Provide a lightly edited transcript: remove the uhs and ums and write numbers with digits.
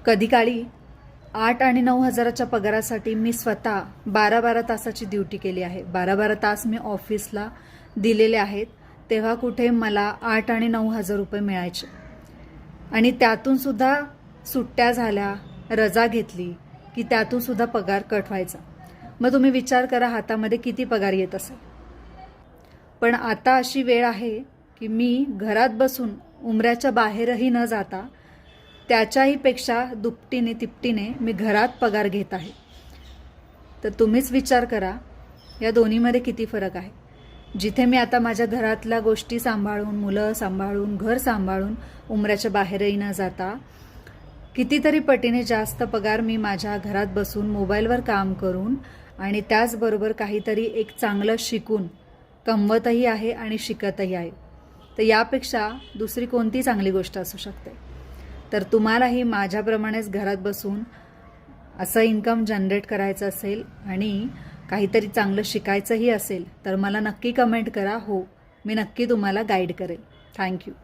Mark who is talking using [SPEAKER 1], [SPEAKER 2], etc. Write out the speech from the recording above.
[SPEAKER 1] कधी काळी 8 आणि 9 हजाराच्या पगारासाठी मी स्वतः 12-12 तासाची ड्युटी केली आहे. 12-12 तास मी ऑफिसला दिलेले आहेत. तेव्हा कुठे मला 8 आणि 9 हजार रुपये मिळायचे आणि त्यातून सुद्धा सुट्ट्या झाल्या, रजा घेतली की त्यातून सुद्धा पगार कट व्हायचा. मग तुम्ही विचार करा हातामध्ये किती पगार येत असेल. पण आता अशी वेळ आहे की मी घरात बसून उमऱ्याच्या बाहेरही न जाता त्याच्याही पेक्षा दुपटीने तिपटीने मी घरात पगार घेत आहे. तर तुम्हीच विचार करा या दोन्हीमध्ये किती फरक आहे. जिथे मी आता माझ्या घरातल्या गोष्टी सांभाळून, मुलं सांभाळून, घर सांभाळून उमऱ्याच्या बाहेरही न जाता कितीतरी पटीने जास्त पगार मी माझ्या घरात बसून मोबाईलवर काम करून आणि त्याचबरोबर काहीतरी एक चांगलं शिकून कमवतही आहे आणि शिकतही आहे. तर यापेक्षा दुसरी कोणती चांगली गोष्ट असू शकते. तर तुम्हालाही माझ्याप्रमाणेच घरात बसून असं इन्कम जनरेट करायचं असेल आणि काहीतरी चांगलं शिकायचंही असेल तर मला नक्की कमेंट करा. हो, मी नक्की तुम्हाला गाईड करेल. थँक्यू.